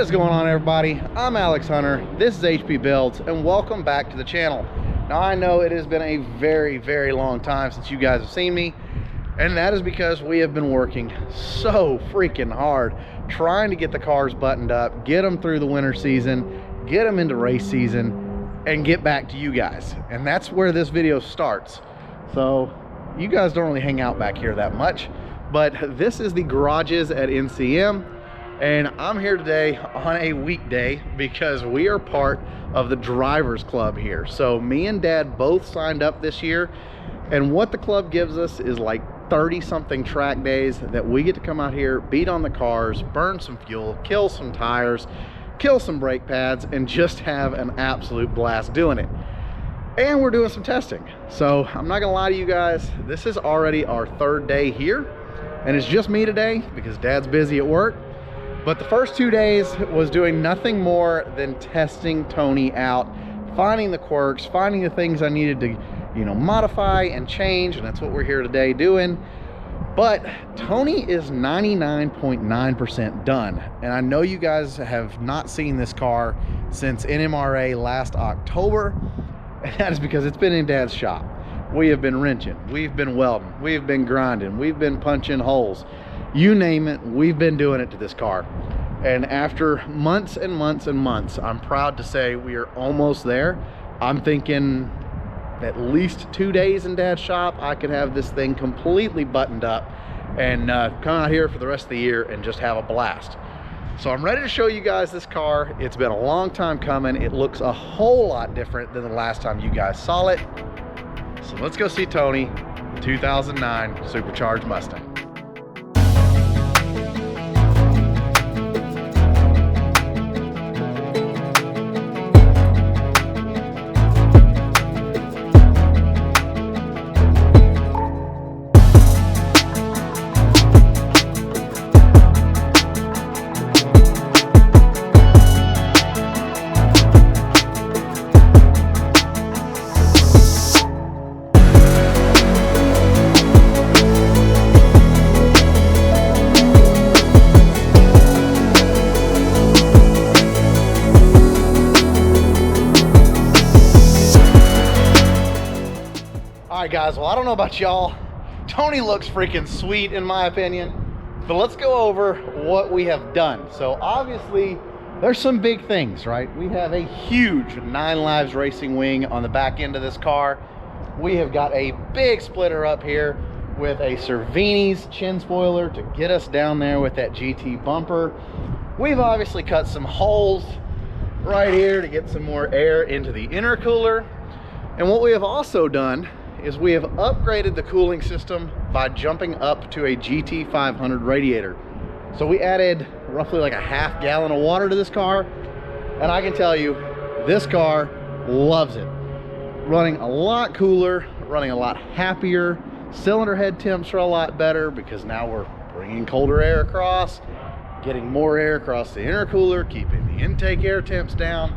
What is going on, everybody? I'm Alex Hunter, this is HP Builds, and welcome back to the channel. Now I know it has been a very long time since you guys have seen me, and that is because we have been working so freaking hard trying to get the cars buttoned up, get them through the winter season, get them into race season, and get back to you guys. And that's where this video starts. So you guys don't really hang out back here that much, but this is the garages at NCM. And I'm here today on a weekday because we are part of the drivers club here. So me and Dad both signed up this year, and what the club gives us is like 30 something track days that we get to come out here, beat on the cars, burn some fuel, kill some tires, kill some brake pads, and just have an absolute blast doing it. And we're doing some testing. So I'm not gonna lie to you guys, this is already our third day here, and it's just me today because Dad's busy at work. But the first 2 days was doing nothing more than testing Tony out, finding the quirks, finding the things I needed to, modify and change, and that's what we're here today doing. But Tony is 99.9% done, and I know you guys have not seen this car since NMRA last October, and that is because it's been in Dad's shop. We have been wrenching, we've been welding, we've been grinding, we've been punching holes. You name it, we've been doing it to this car. And after months and months and months, I'm proud to say we are almost there. I'm thinking at least 2 days in Dad's shop, I could have this thing completely buttoned up and come out here for the rest of the year and just have a blast. So I'm ready to show you guys this car. It's been a long time coming. It looks a whole lot different than the last time you guys saw it. So let's go see Tony, the 2009 supercharged Mustang. Alright guys, well I don't know about y'all, Tony looks freaking sweet in my opinion, but let's go over what we have done. So obviously there's some big things, right? We have a huge 9 Lives racing wing on the back end of this car. We have got a big splitter up here with a cervinis chin spoiler to get us down there with that GT bumper. We've obviously cut some holes right here to get some more air into the intercooler. And what we have also done is we have upgraded the cooling system by jumping up to a GT 500 radiator. So we added roughly like a half gallon of water to this car, and I can tell you this car loves it. Running a lot cooler, running a lot happier. Cylinder head temps are a lot better because now we're bringing colder air across, getting more air across the intercooler, keeping the intake air temps down.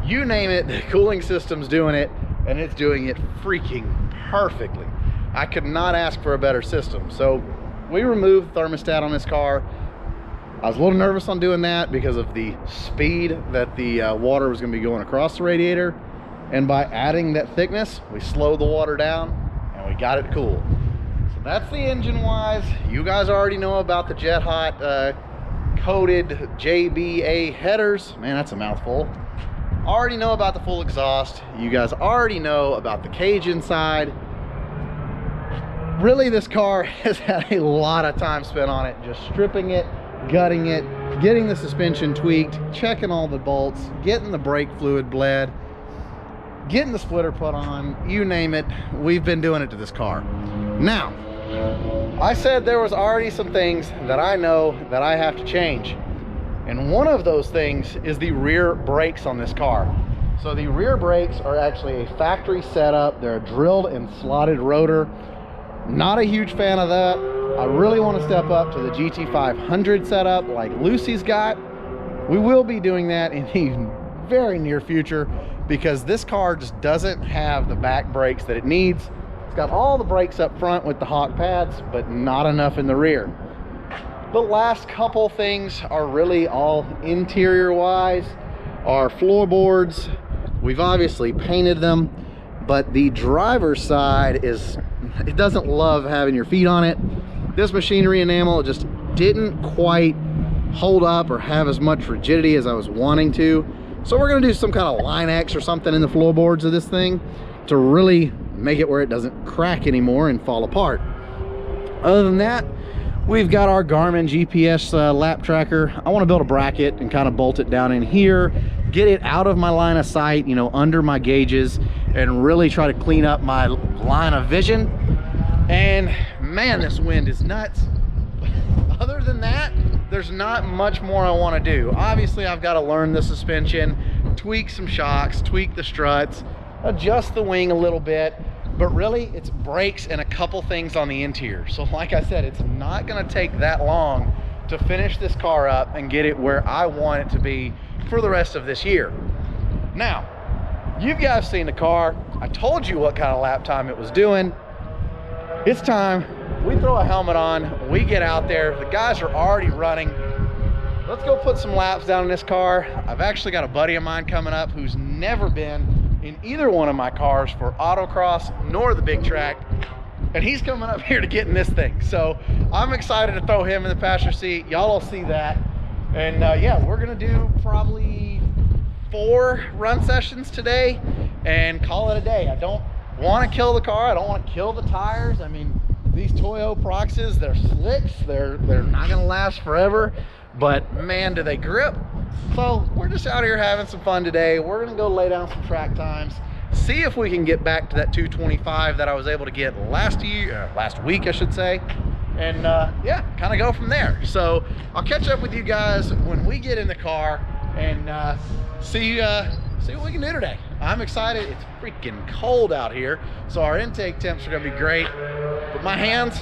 You name it, the cooling system's doing it, and it's doing it freaking perfectly. I could not ask for a better system. So we removed the thermostat on this car. I was a little nervous on doing that because of the speed that the water was going to be going across the radiator, and by adding that thickness we slowed the water down and we got it cool. So that's the engine wise. You guys already know about the jet hot coated JBA headers. Man, that's a mouthful. Already know about the full exhaust. You guys already know about the cage inside. Really, this car has had a lot of time spent on it, just stripping it, gutting it, getting the suspension tweaked, checking all the bolts, getting the brake fluid bled, getting the splitter put on, you name it, we've been doing it to this car. Now, I said there was already some things that I know that I have to change. And one of those things is the rear brakes on this car. So the rear brakes are actually a factory setup. They're a drilled and slotted rotor. Not a huge fan of that. I really want to step up to the GT 500 setup like Lucy's got. We will be doing that in the very near future because this car just doesn't have the back brakes that it needs. It's got all the brakes up front with the Hawk pads, but not enough in the rear. The last couple things are really all interior wise. Our floorboards, we've obviously painted them, but the driver's side it doesn't love having your feet on it. This machinery enamel just didn't quite hold up or have as much rigidity as I was wanting to. So we're gonna do some kind of line X or something in the floorboards of this thing to really make it where it doesn't crack anymore and fall apart. Other than that, we've got our Garmin GPS lap tracker. I want to build a bracket and kind of bolt it down in here, get it out of my line of sight, you know, under my gauges, and really try to clean up my line of vision. And man, this wind is nuts. Other than that, there's not much more I want to do. Obviously, I've got to learn the suspension, tweak some shocks, tweak the struts, adjust the wing a little bit, but really it's brakes and a couple things on the interior. So like I said, it's not going to take that long to finish this car up and get it where I want it to be for the rest of this year. Now, you guys seen the car. I told you what kind of lap time it was doing. It's time we throw a helmet on, we get out there. The guys are already running. Let's go put some laps down in this car. I've actually got a buddy of mine coming up who's never been in either one of my cars for autocross nor the big track, and he's coming up here to get in this thing. So I'm excited to throw him in the passenger seat. Y'all will see that. And yeah, we're gonna do probably 4 run sessions today and call it a day. I don't want to kill the car. I don't want to kill the tires. I mean, these Toyo Proxes, they're slicks. They're not gonna last forever, but man, do they grip. So we're just out here having some fun today. We're gonna go lay down some track times, see if we can get back to that 225 that I was able to get last week, I should say. And yeah, kind of go from there. So I'll catch up with you guys when we get in the car and see what we can do today. I'm excited. It's freaking cold out here, so our intake temps are gonna be great. But my hands,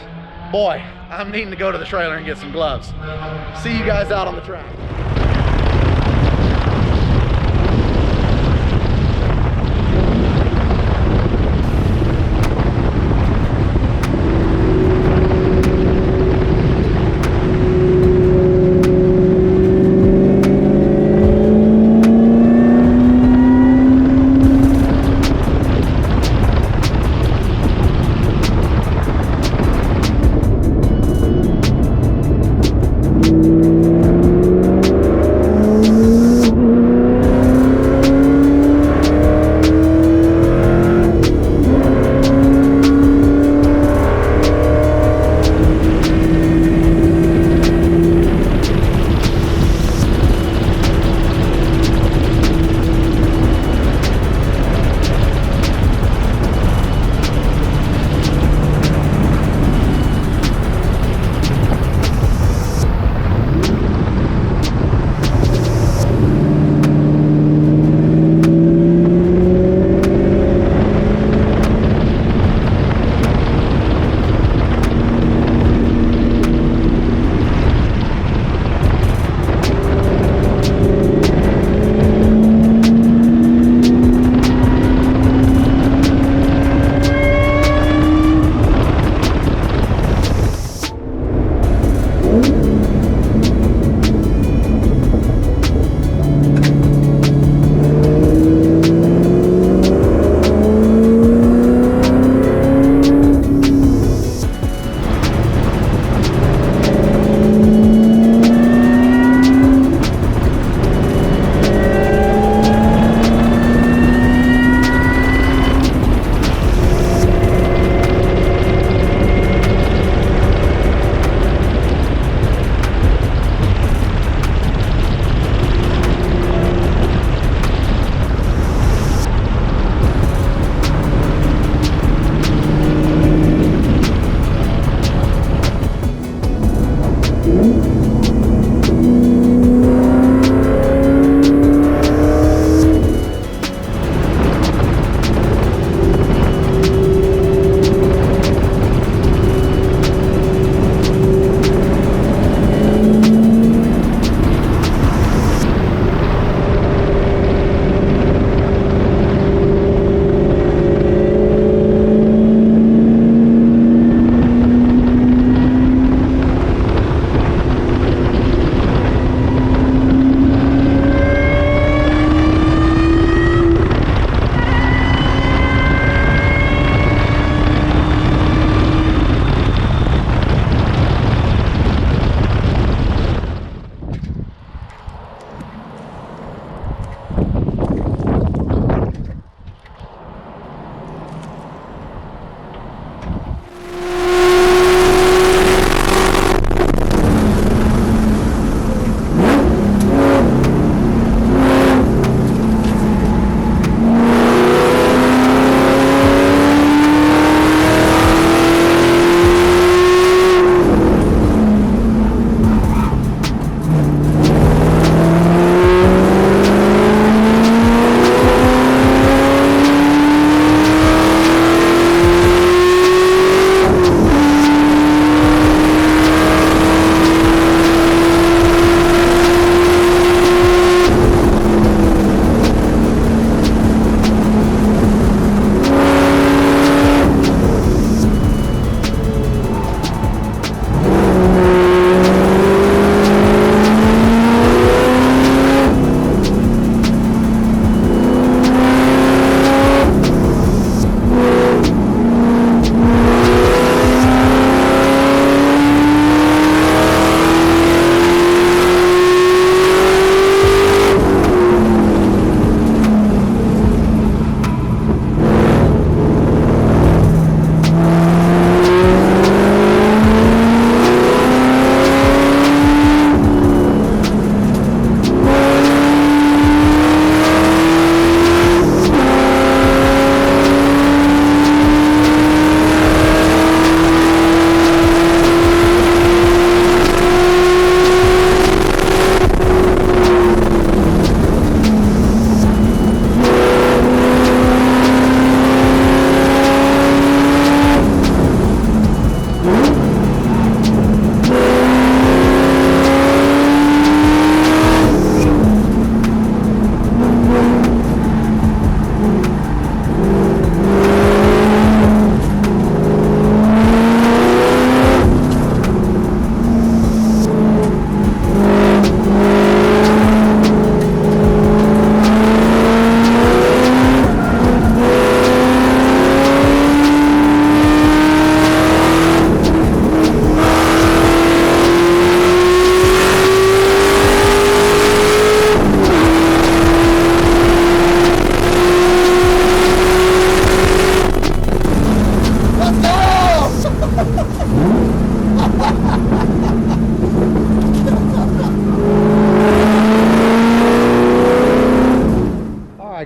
boy, I'm needing to go to the trailer and get some gloves. See you guys out on the track.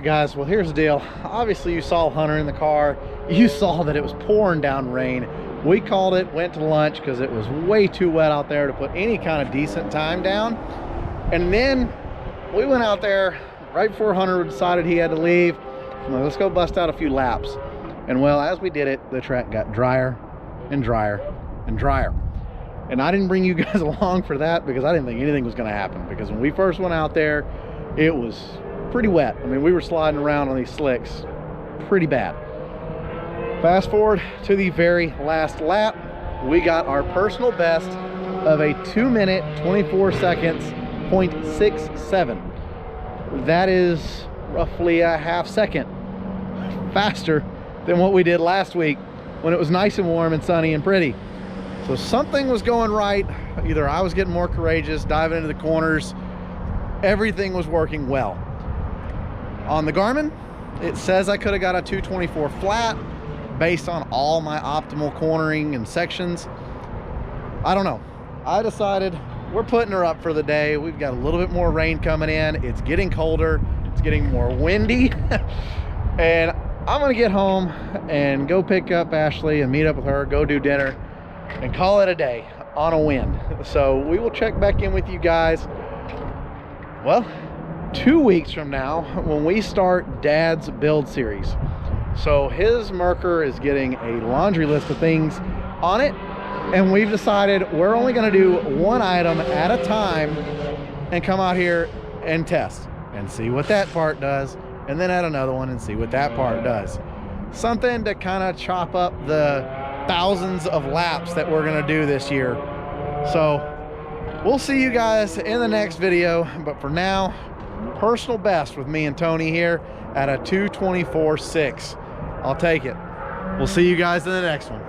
right, guys, well, here's the deal. Obviously, you saw Hunter in the car. You saw that it was pouring down rain. We called it, went to lunch because it was way too wet out there to put any kind of decent time down. And then we went out there right before Hunter decided he had to leave. I'm like, let's go bust out a few laps. And well, as we did it, the track got drier and drier and drier. And I didn't bring you guys along for that because I didn't think anything was going to happen. Because when we first went out there, it was pretty wet. I mean, we were sliding around on these slicks pretty bad. Fast forward to the very last lap, we got our personal best of a 2 minute 24 seconds 0.67. That is roughly a half second faster than what we did last week when it was nice and warm and sunny and pretty. So something was going right. Either I was getting more courageous, diving into the corners, everything was working well. On the Garmin, it says I could have got a 224 flat based on all my optimal cornering and sections. I don't know. I decided we're putting her up for the day. We've got a little bit more rain coming in. It's getting colder. It's getting more windy. And I'm gonna get home and go pick up Ashley and meet up with her, go do dinner, and call it a day on a win. So we will check back in with you guys, well, 2 weeks from now when we start Dad's build series. So his Merkur is getting a laundry list of things on it, and we've decided we're only going to do one item at a time and come out here and test and see what that part does, and then add another one and see what that part does. Something to kind of chop up the thousands of laps that we're going to do this year. So we'll see you guys in the next video, but for now, personal best with me and Tony here at a 224.6. I'll take it. We'll see you guys in the next one.